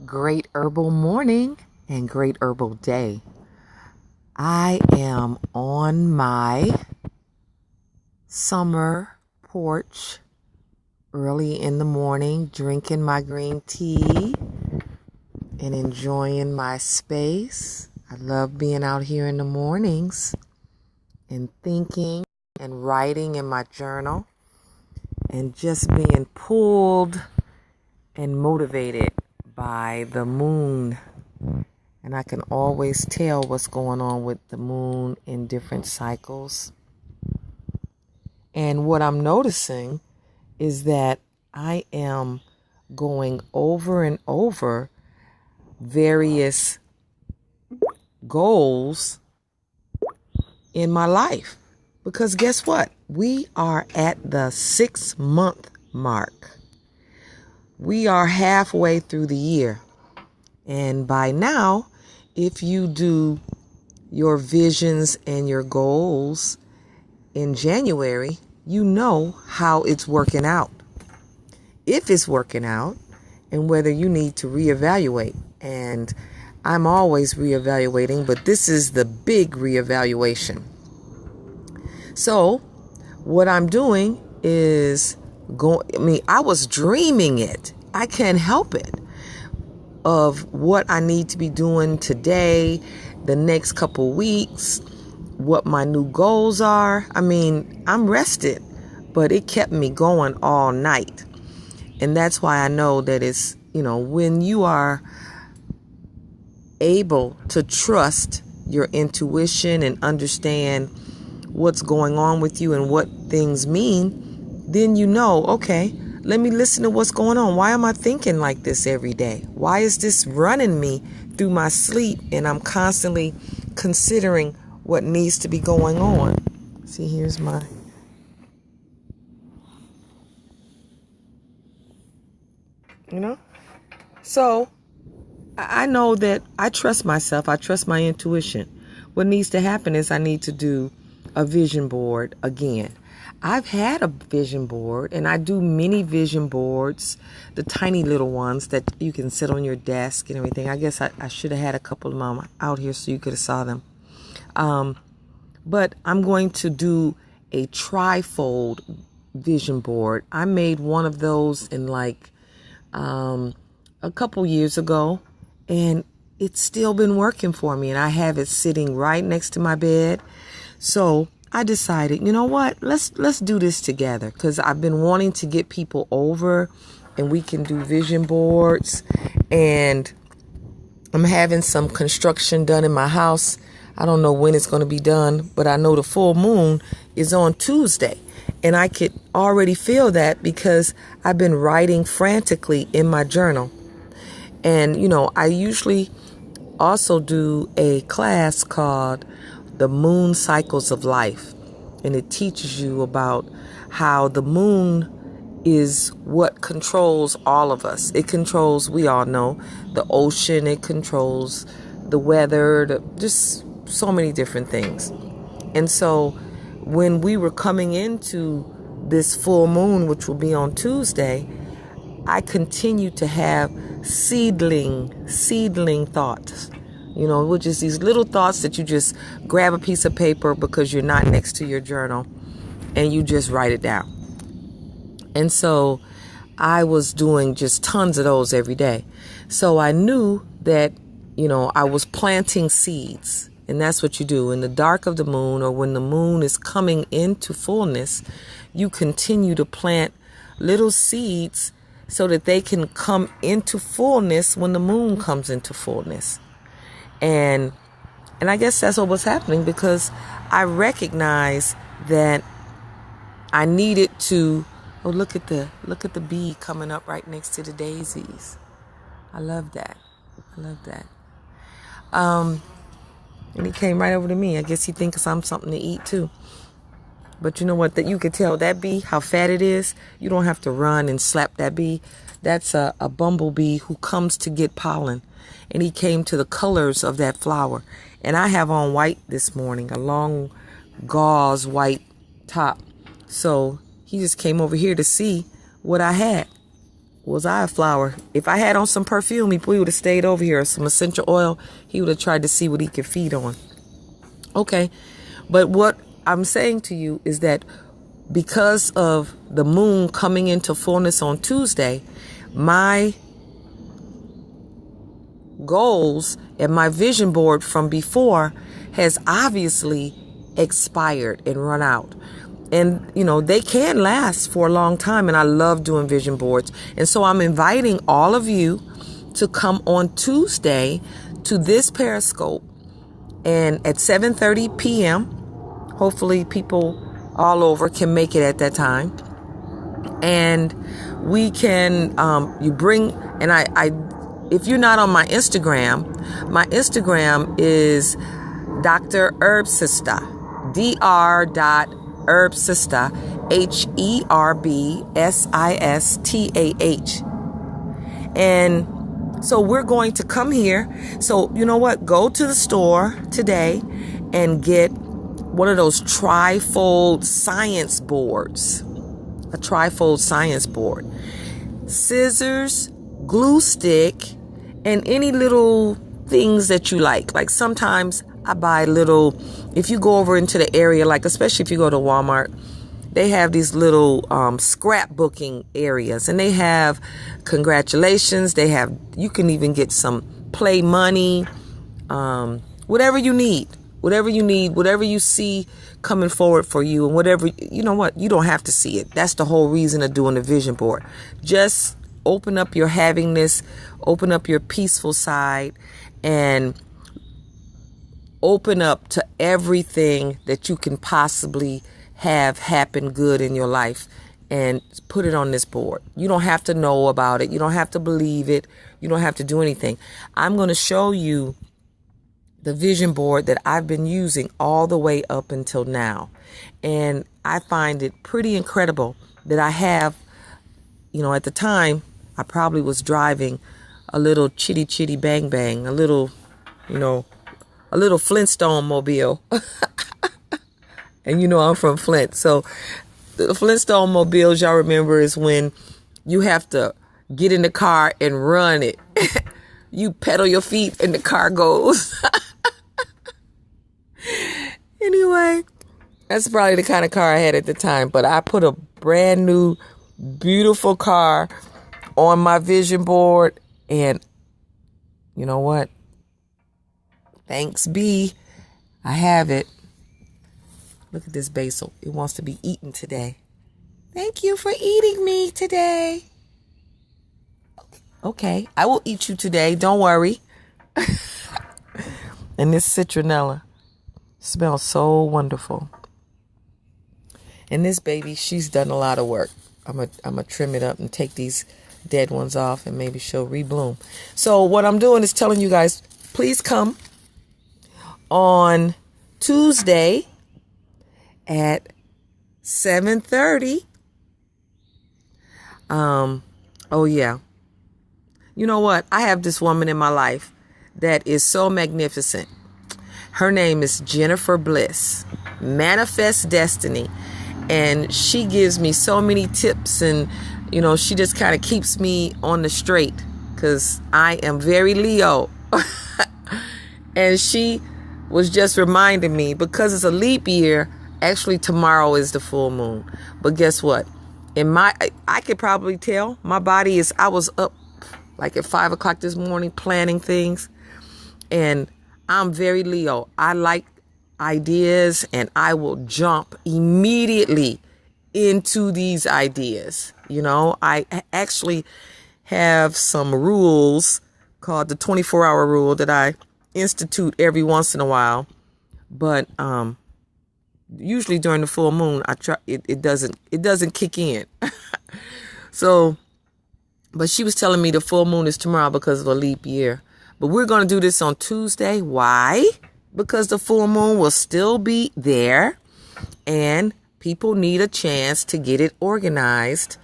Great herbal morning and great herbal day. I am on my summer porch early in the morning, drinking my green tea and enjoying my space. I love being out here in the mornings and thinking and writing in my journal and just being pulled and motivated by the moon. And I can always tell what's going on with the moon in different cycles. And what I'm noticing is that I am going over and over various goals in my life. Because guess what? We are at the 6-month mark. We are halfway through the year. And by now, if you do your visions and your goals in January, you know how it's working out. If it's working out, and whether you need to reevaluate. And I'm always reevaluating, but this is the big reevaluation. So what I'm doing is I was dreaming it. I can't help it. Of what I need to be doing today, the next couple weeks, what my new goals are. I'm rested, but it kept me going all night. And that's why I know that it's, when you are able to trust your intuition and understand what's going on with you and what things mean, then okay, let me listen to what's going on. Why am I thinking like this every day? Why is this running me through my sleep and I'm constantly considering what needs to be going on? See, here's my... So I know that I trust myself. I trust my intuition. What needs to happen is I need to do a vision board again. I've had a vision board, and I do mini vision boards, the tiny little ones that you can sit on your desk and everything. I guess I should have had a couple of them out here so you could have saw them. But I'm going to do a trifold vision board. I made one of those in a couple years ago, and it's still been working for me, and I have it sitting right next to my bed. So I decided, you know what, let's do this together, because I've been wanting to get people over and we can do vision boards. And I'm having some construction done in my house. I don't know when it's going to be done, but I know the full moon is on Tuesday. And I could already feel that because I've been writing frantically in my journal. And, I usually also do a class called The Moon Cycles of Life. And it teaches you about how the moon is what controls all of us. It controls, we all know, the ocean. It controls the weather, just so many different things. And so when we were coming into this full moon, which will be on Tuesday, I continue to have seedling thoughts, which is these little thoughts that you just grab a piece of paper because you're not next to your journal and you just write it down. And so I was doing just tons of those every day. So I knew that, I was planting seeds. And that's what you do in the dark of the moon, or when the moon is coming into fullness, you continue to plant little seeds so that they can come into fullness when the moon comes into fullness. And I guess that's what was happening, because I recognized that I needed to... Oh, look at the bee coming up right next to the daisies. I love that. And he came right over to me. I guess he thinks I'm something to eat too. But you know what? That you could tell that bee how fat it is. You don't have to run and slap that bee. That's a bumblebee who comes to get pollen. And he came to the colors of that flower. And I have on white this morning, a long gauze white top. So he just came over here to see what I had. Was I a flower? If I had on some perfume, we would have stayed over here. Some essential oil, he would have tried to see what he could feed on. Okay. But what I'm saying to you is that because of the moon coming into fullness on Tuesday, my goals and my vision board from before has obviously expired and run out. And, they can last for a long time. And I love doing vision boards. And so I'm inviting all of you to come on Tuesday to this Periscope. And at 7:30 p.m., hopefully people all over can make it at that time. And we can, if you're not on my Instagram is Dr. HerbSistah, Dr.HerbSistah, HerbSistah. And so we're going to come here. So you know what? Go to the store today and get one of those trifold science boards. A trifold science board. Scissors, glue stick, and any little things that you like. Like sometimes I buy if you go over into the area, like especially if you go to Walmart, they have these little scrapbooking areas, and they have congratulations. You can even get some play money, whatever you need, whatever you see coming forward for you, and whatever, you know what, you don't have to see it. That's the whole reason of doing the vision board. Just open up your havingness, open up your peaceful side, and open up to everything that you can possibly have happen good in your life, and put it on this board. You don't have to know about it. You don't have to believe it. You don't have to do anything. I'm going to show you the vision board that I've been using all the way up until now. And I find it pretty incredible that I have, at the time, I probably was driving a little chitty chitty bang bang, a little Flintstone mobile. And I'm from Flint. So the Flintstone mobiles, y'all remember, is when you have to get in the car and run it. You pedal your feet and the car goes. Anyway, that's probably the kind of car I had at the time. But I put a brand new, beautiful car on my vision board. And you know what? Thanks be, I have it. Look at this basil. It wants to be eaten today. Thank you for eating me today. Okay, I will eat you today. Don't worry. And this citronella smells so wonderful. And this baby, she's done a lot of work. I'm gonna trim it up and take these dead ones off, and maybe she'll rebloom. So what I'm doing is telling you guys, please come on Tuesday at 7:30. Oh yeah. You know what? I have this woman in my life that is so magnificent. Her name is Jennifer Bliss, Manifest Destiny. And she gives me so many tips, and, she just kind of keeps me on the straight, because I am very Leo. And she was just reminding me, because it's a leap year, actually tomorrow is the full moon. But guess what? I could probably tell my body I was up like at 5 o'clock this morning planning things, and I'm very Leo. I like ideas, and I will jump immediately into these ideas. I actually have some rules called the 24-hour rule that I institute every once in a while, but usually during the full moon, I try it doesn't kick in. So, but she was telling me the full moon is tomorrow because of a leap year. But we're going to do this on Tuesday. Why? Because the full moon will still be there, and people need a chance to get it organized.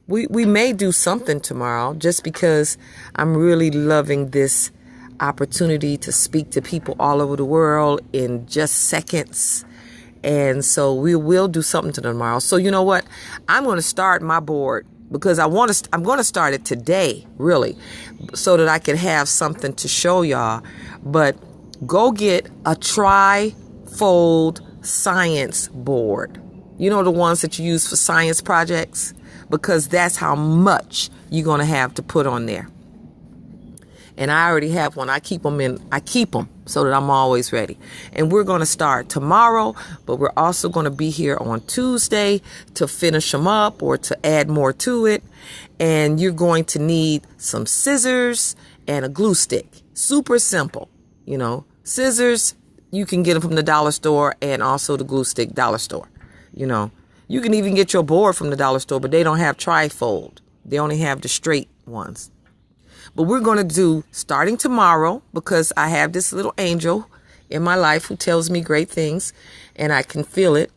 We may do something tomorrow, just because I'm really loving this opportunity to speak to people all over the world in just seconds. And so we will do something to tomorrow. So you know what? I'm going to start my board because I'm going to start it today, really, so that I can have something to show y'all. But go get a tri-fold science board. You know, the ones that you use for science projects, because that's how much you're going to have to put on there. And I already have one. I keep them so that I'm always ready. And we're going to start tomorrow, but we're also going to be here on Tuesday to finish them up or to add more to it. And you're going to need some scissors and a glue stick. Super simple. You know, scissors, you can get them from the dollar store, and also the glue stick, dollar store. You know, you can even get your board from the dollar store, but they don't have tri-fold. They only have the straight ones. But we're going to do starting tomorrow, because I have this little angel in my life who tells me great things, and I can feel it.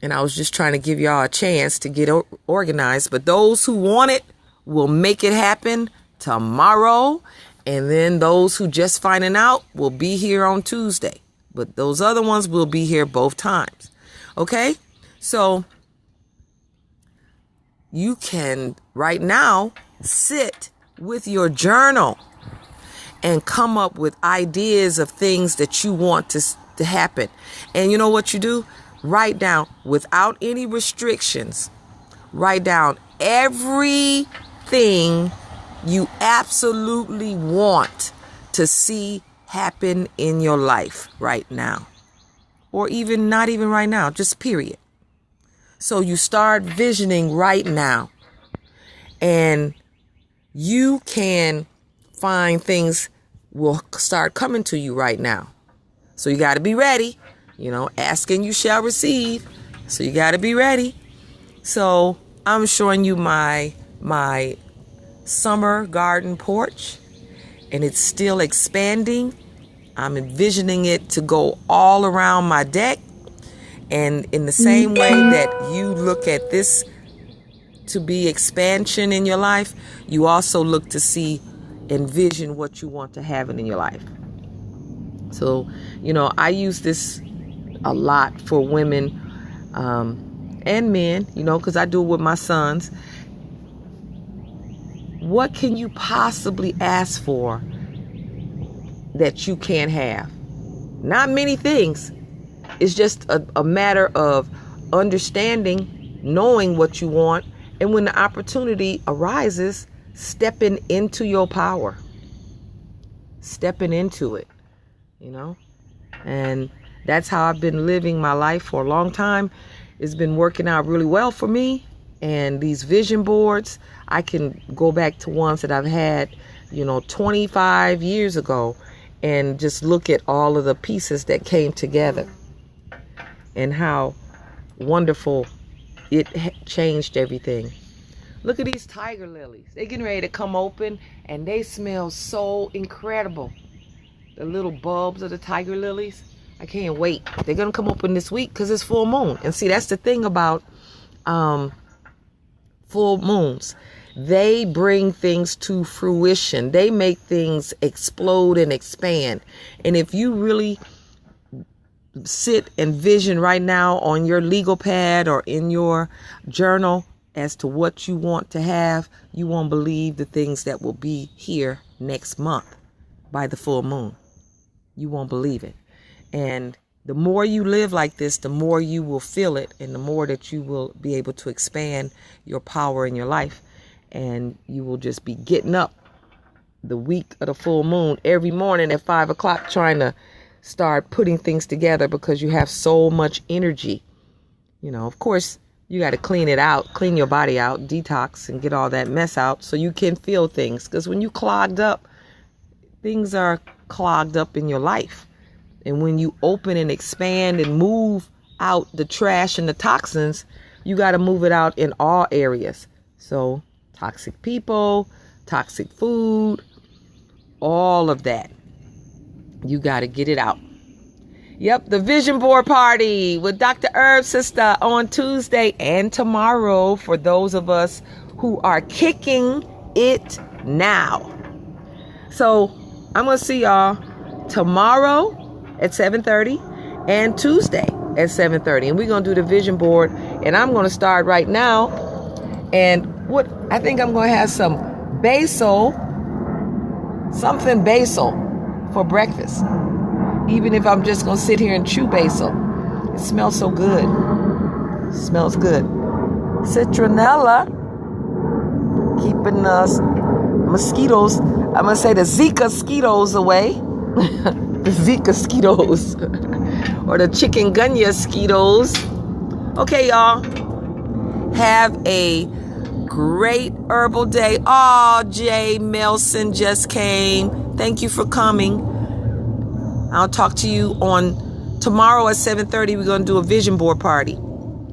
And I was just trying to give y'all a chance to get organized. But those who want it will make it happen tomorrow. And then those who just finding out will be here on Tuesday. But those other ones will be here both times. Okay? So you can right now sit with your journal and come up with ideas of things that you want to happen. And you know what you do? Write down, without any restrictions, write down everything you absolutely want to see happen in your life right now. Or even not even right now, just period. So you start visioning right now. And you can find things will start coming to you right now. So you got to be ready. You know, asking you shall receive. So you got to be ready. So I'm showing you my summer garden porch, and it's still expanding. I'm envisioning it to go all around my deck. And in the same way that you look at this to be expansion in your life, you also look to see, envision what you want to have in your life. So, you know, I use this a lot for women and men, you know, because I do it with my sons. What can you possibly ask for that you can't have? Not many things. It's just a matter of understanding, knowing what you want, and when the opportunity arises, stepping into your power. Stepping into it, you know? And that's how I've been living my life for a long time. It's been working out really well for me. And these vision boards, I can go back to ones that I've had, 25 years ago, and just look at all of the pieces that came together and how wonderful it changed everything. Look at these tiger lilies. They're getting ready to come open, and they smell so incredible. The little bulbs of the tiger lilies. I can't wait. They're going to come open this week because it's full moon. And see, that's the thing about full moons. They bring things to fruition. They make things explode and expand. And if you really sit and vision right now on your legal pad or in your journal as to what you want to have, you won't believe the things that will be here next month by the full moon. You won't believe it. And the more you live like this, the more you will feel it, and the more that you will be able to expand your power in your life. And you will just be getting up the week of the full moon every morning at 5 o'clock trying to start putting things together because you have so much energy. Of course, you got to clean it out, clean your body out, detox, and get all that mess out so you can feel things. Because when you clogged up, things are clogged up in your life. And when you open and expand and move out the trash and the toxins, you got to move it out in all areas. So toxic people, toxic food, all of that. You got to get it out. Yep, the vision board party with Dr. HerbSistah on Tuesday and tomorrow for those of us who are kicking it now. So I'm going to see y'all tomorrow at 7:30 and Tuesday at 7:30. And we're going to do the vision board. And I'm going to start right now. And what I think I'm going to have some basil, something basil for breakfast. Even if I'm just going to sit here and chew basil. It smells so good. It smells good. Citronella, keeping us mosquitoes, I'm going to say the Zika mosquitoes away. The Zika mosquitoes. Or the chikungunya mosquitoes. Okay, y'all. Have a great herbal day. Oh, Jay Melson just came. Thank you for coming. I'll talk to you on tomorrow at 7:30. We're going to do a vision board party.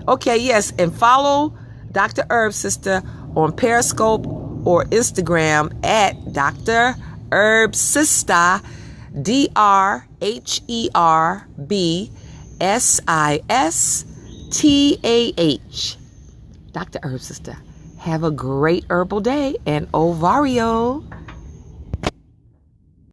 Okay, yes. And follow Dr. HerbSistah on Periscope or Instagram at Dr. HerbSistah, DrHerbSistah. Dr. HerbSistah. Have a great herbal day and Ovario.